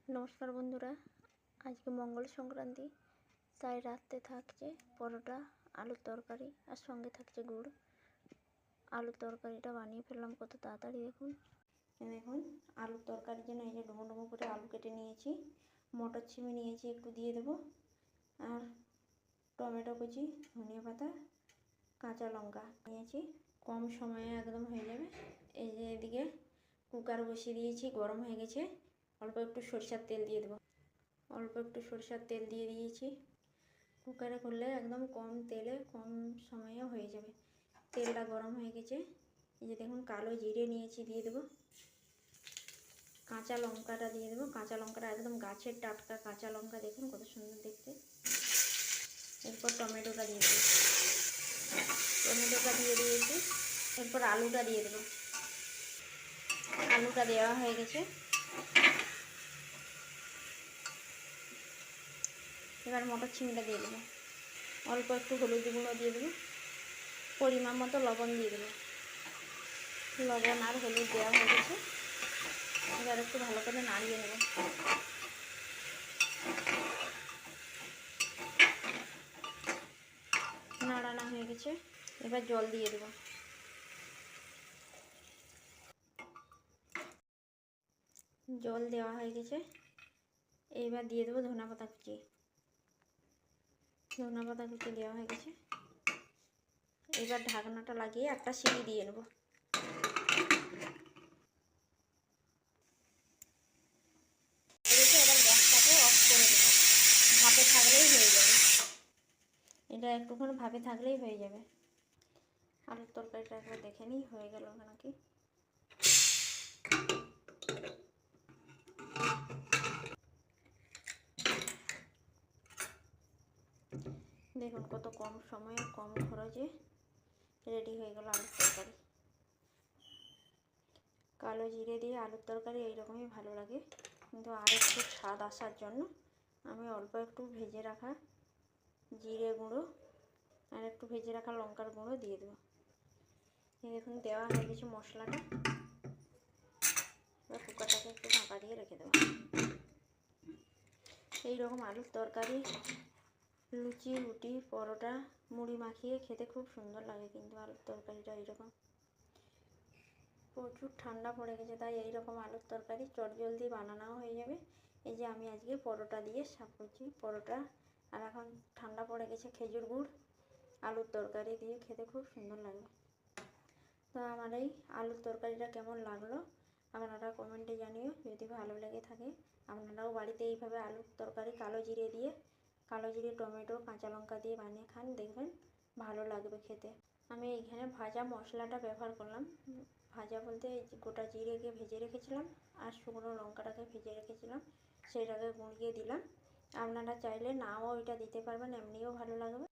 নমস্কার বন্ধুরা, আজকে মঙ্গল সংক্রান্তি, তাই রাত্রে থাকছে পরোটা, আলুর তরকারি আর সঙ্গে থাকছে গুড়। আলুর তরকারিটা বানিয়ে ফেললাম কত তাড়াতাড়ি। দেখুন আলুর তরকারির জন্য এই যে ডুমো ডুমো করে আলু কেটে নিয়েছি, মটর ছিমি নিয়েছি একটু দিয়ে দেবো, আর টমেটো কুচি, ধনিয়া পাতা, কাঁচা লঙ্কা নিয়েছি। কম সময়ে একদম হয়ে যাবে। এই যে এদিকে কুকার বসিয়ে দিয়েছি, গরম হয়ে গেছে। অল্প একটু সরষের তেল দিয়ে দেবো, দিয়ে দিয়েছি। কুকারে করলে একদম কম তেলে কম সময়ে হয়ে যাবে। তেলটা গরম হয়ে গেছে। এই যে দেখুন কালো জিরে নিয়েছি, দিয়ে দেবো। কাঁচা লঙ্কাটা দিয়ে দেবো। কাঁচা লঙ্কাটা একদম গাছের টাটকা কাঁচা লঙ্কা, দেখুন কত সুন্দর দেখতে। এরপর টমেটোটা দিয়ে দেবো। দিয়ে দিয়েছি। এরপর আলুটা দিয়ে দেবো। আলুটা দেওয়া হয়ে গেছে। এবার মটর ছিমিটা দিয়ে দেবো। অল্প একটু হলুদ গুঁড়ো দিয়ে দেবো। পরিমাণ মতো লবণ দিয়ে দেবো। লবণ আর হলুদ দেওয়া হয়ে গেছে। এবার একটু ভালো করে নাড়িয়ে নেব। নাড়ানো হয়ে গেছে। এবার জল দিয়ে দেবো। জল দেওয়া হয়ে গেছে। এইবার দিয়ে দেবো ধনিয়া পাতা কুচি। দেওয়া হয়ে গেছে। এবার ঢাকনাটা লাগিয়ে একটা সিটি দিয়ে নেব। এবার গ্যাসটাকে অফ করে দেবো। ভাপে থাকলেই হয়ে যাবে। এটা একটুখানি ভাপে থাকলেই হয়ে যাবে। আলুর তরকারিটা একবার দেখে নিই হয়ে গেল নাকি। দেখুন কত কম সময়ে কম খরচে রেডি হয়ে গেল আলুর তরকারি। কালো জিরে দিয়ে আলুর তরকারি এইরকমই ভালো লাগে, কিন্তু আর একটু স্বাদ আসার জন্য আমি অল্প একটু ভেজে রাখা জিরে গুঁড়ো আর একটু ভেজে রাখা লঙ্কার গুঁড়ো দিয়ে দেবো। দেখুন দেওয়া হয়ে গেছে মশলাটা। এবার কুকারটাকে একটু ঢাকা দিয়ে রেখে দেবো। এইরকম আলুর তরকারি লুচি, রুটি, পরোটা, মুড়ি মাখিয়ে খেতে খুব সুন্দর লাগে। কিন্তু আলুর তরকারিটা এইরকম প্রচুর ঠান্ডা পড়ে গেছে, তাই এইরকম আলুর তরকারি চটজলদি বানানোও হয়ে যাবে। এই যে আমি আজকে পরোটা দিয়ে সাফ করছি পরোটা, আর এখন ঠান্ডা পড়ে গেছে খেজুর গুড়, আলুর তরকারি দিয়ে খেতে খুব সুন্দর লাগবে। তো আমার এই আলুর তরকারিটা কেমন লাগলো আপনারা কমেন্টে জানিও। যদি ভালো লেগে থাকে আপনারাও বাড়িতে এইভাবে আলুর তরকারি কালো জিরে, টমেটো, কাঁচা লঙ্কা দিয়ে বানিয়ে খান, দেখবেন ভালো লাগবে খেতে। আমি এইখানে ভাজা মশলাটা ব্যবহার করলাম। ভাজা বলতে গোটা জিরেকে ভেজে রেখেছিলাম আর শুকনো লঙ্কাটাকে ভেজে রেখেছিলাম, সেইটাকে গুঁড়িয়ে দিলাম। আপনারা চাইলে নাও এটা দিতে পারবেন, এমনিও ভালো লাগবে।